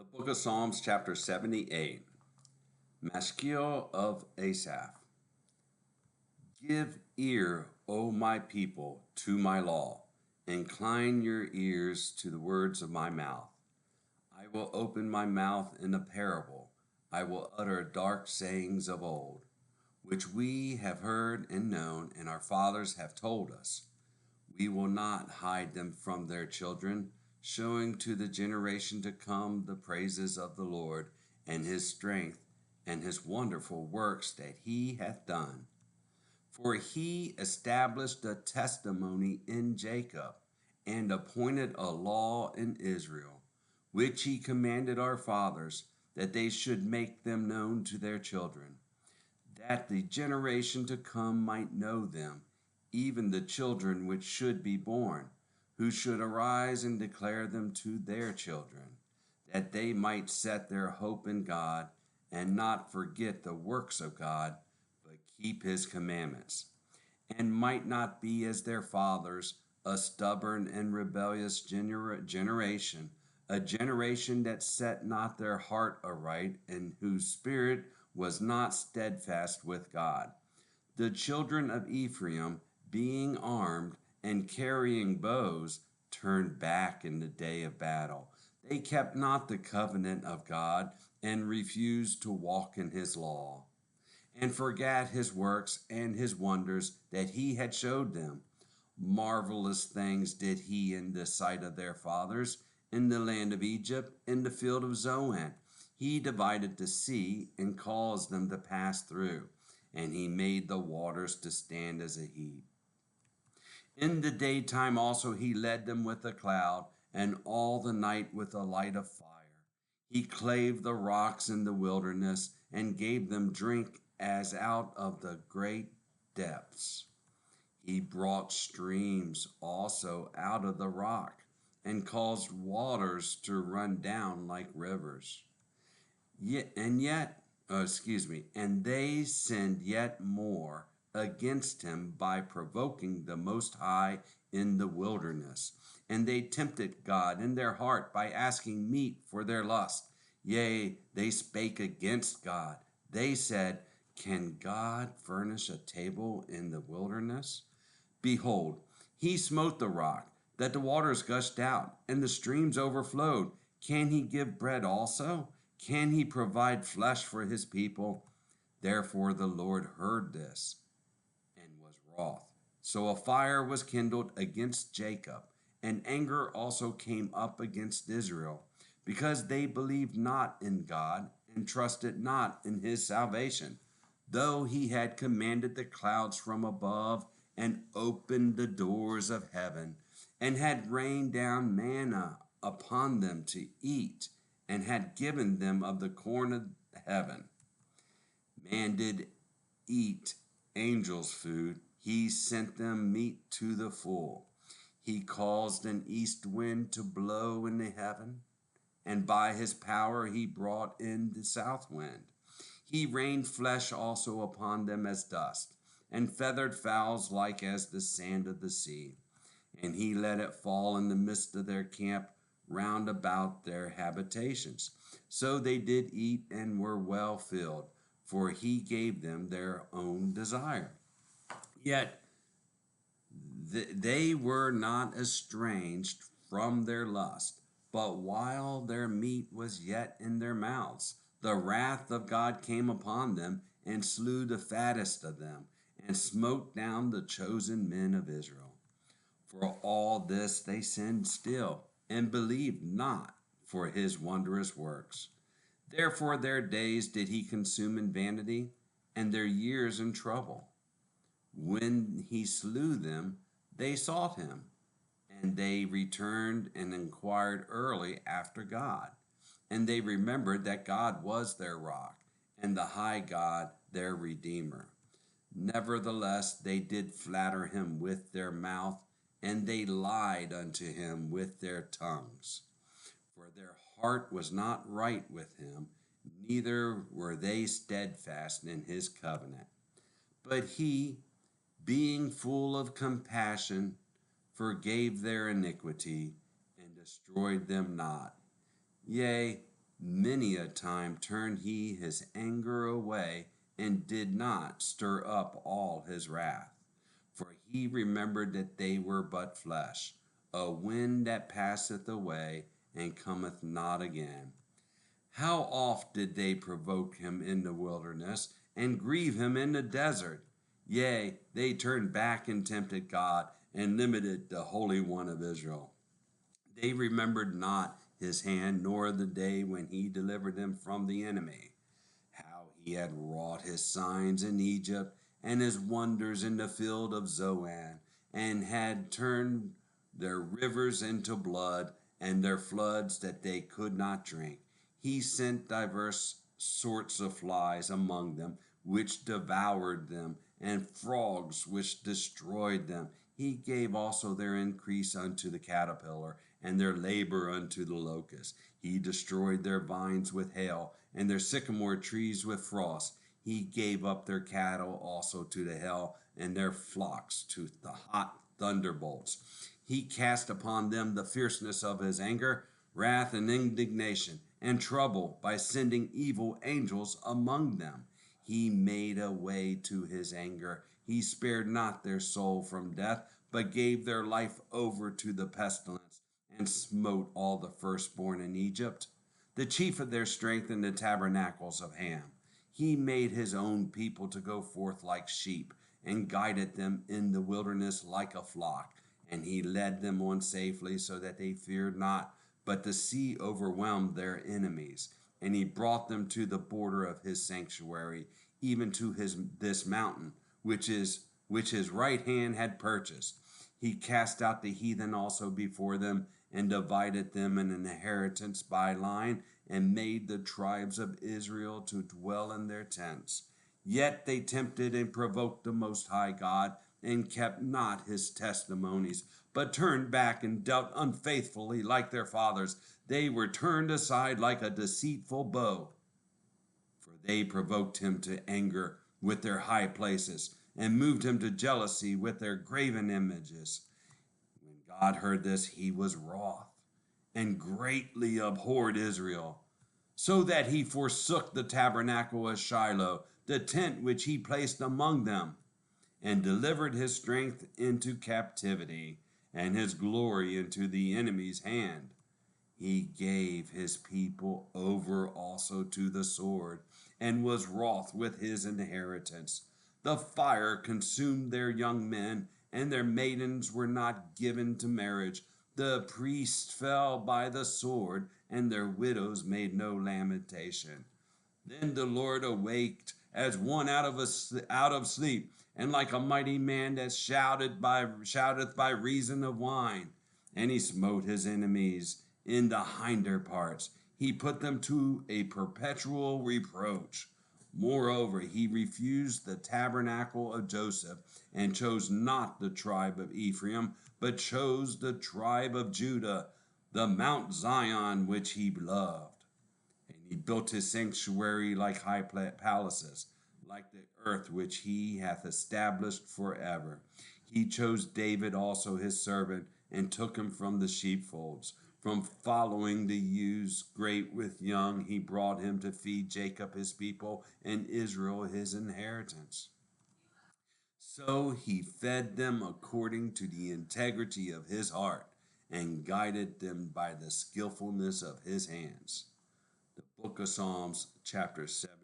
The Book of Psalms, chapter 78. Maschil of Asaph. Give ear, O my people, to my law. Incline your ears to the words of my mouth. I will open my mouth in a parable. I will utter dark sayings of old, which we have heard and known, and our fathers have told us. We will not hide them from their children, showing to the generation to come the praises of the Lord and his strength and his wonderful works that he hath done. For he established a testimony in Jacob and appointed a law in Israel, which he commanded our fathers, that they should make them known to their children, that the generation to come might know them, even the children which should be born, who should arise and declare them to their children, that they might set their hope in God, and not forget the works of God, but keep his commandments, and might not be as their fathers, a stubborn and rebellious generation, a generation that set not their heart aright, and whose spirit was not steadfast with God. The children of Ephraim, being armed and carrying bows, turned back in the day of battle. They kept not the covenant of God, and refused to walk in his law, and forgat his works and his wonders that he had showed them. Marvelous things did he in the sight of their fathers, in the land of Egypt, in the field of Zoan. He divided the sea and caused them to pass through, and he made the waters to stand as a heap. In the daytime also he led them with a cloud, and all the night with a light of fire. He clave the rocks in the wilderness, and gave them drink as out of the great depths. He brought streams also out of the rock, and caused waters to run down like rivers. And they sinned yet more against him by provoking the Most High in the wilderness. And they tempted God in their heart by asking meat for their lust. Yea, they spake against God. They said, Can God furnish a table in the wilderness? Behold, he smote the rock, that the waters gushed out, and the streams overflowed. Can he give bread also? Can he provide flesh for his people? Therefore the Lord heard this, and was wroth. So a fire was kindled against Jacob, and anger also came up against Israel, because they believed not in God, and trusted not in his salvation, though he had commanded the clouds from above, and opened the doors of heaven, and had rained down manna upon them to eat, and had given them of the corn of heaven. Man did eat angels' food. He sent them meat to the full. He caused an east wind to blow in the heaven, and by his power he brought in the south wind. He rained flesh also upon them as dust, and feathered fowls like as the sand of the sea. And he let it fall in the midst of their camp round about their habitations. So they did eat and were well filled, for he gave them their own desire. Yet they were not estranged from their lust, but while their meat was yet in their mouths, the wrath of God came upon them, and slew the fattest of them, and smote down the chosen men of Israel. For all this they sinned still, and believed not for his wondrous works. Therefore their days did he consume in vanity, and their years in trouble. When he slew them, they sought him, and they returned and inquired early after God. And they remembered that God was their rock, and the high God their Redeemer. Nevertheless, they did flatter him with their mouth, and they lied unto him with their tongues. For their heart was not right with him, neither were they steadfast in his covenant. But he, being full of compassion, forgave their iniquity, and destroyed them not. Yea, Many a time turned he his anger away, and did not stir up all his wrath. For he remembered that they were but flesh, a wind that passeth away, and cometh not again. How oft did they provoke him in the wilderness, and grieve him in the desert? Yea, they turned back and tempted God, and limited the Holy One of Israel. They remembered not his hand, nor the day when he delivered them from the enemy. How he had wrought his signs in Egypt, and his wonders in the field of Zoan, and had turned their rivers into blood, and their floods that they could not drink. He sent divers sorts of flies among them, which devoured them, and frogs which destroyed them. He gave also their increase unto the caterpillar, and their labor unto the locust. He destroyed their vines with hail, and their sycamore trees with frost. He gave up their cattle also to the hail, and their flocks to the hot thunderbolts. He cast upon them the fierceness of his anger, wrath, and indignation, and trouble by sending evil angels among them. He made a way to his anger. He spared not their soul from death, but gave their life over to the pestilence, and smote all the firstborn in Egypt, the chief of their strength in the tabernacles of Ham. He made his own people to go forth like sheep, and guided them in the wilderness like a flock. And he led them on safely, so that they feared not. But the sea overwhelmed their enemies, and he brought them to the border of his sanctuary, even to this mountain, which his right hand had purchased. He cast out the heathen also before them, and divided them an inheritance by line, and made the tribes of Israel to dwell in their tents. Yet they tempted and provoked the Most High God, and kept not his testimonies, but turned back and dealt unfaithfully like their fathers. They were turned aside like a deceitful bow, for they provoked him to anger with their high places, and moved him to jealousy with their graven images. When God heard this, he was wroth, and greatly abhorred Israel, so that he forsook the tabernacle of Shiloh, the tent which he placed among them, and delivered his strength into captivity, and his glory into the enemy's hand. He gave his people over also to the sword, and was wroth with his inheritance. The fire consumed their young men, and their maidens were not given to marriage. The priests fell by the sword, and their widows made no lamentation. Then the Lord awaked as one out of sleep, and like a mighty man that shouteth by reason of wine. And he smote his enemies in the hinder parts. He put them to a perpetual reproach. Moreover, he refused the tabernacle of Joseph, and chose not the tribe of Ephraim, but chose the tribe of Judah, the Mount Zion which he loved. And he built his sanctuary like high palaces, like the earth which he hath established forever. He chose David also his servant, and took him from the sheepfolds. From following the ewes great with young, he brought him to feed Jacob his people, and Israel his inheritance. So he fed them according to the integrity of his heart, and guided them by the skillfulness of his hands. The book of Psalms, chapter 7.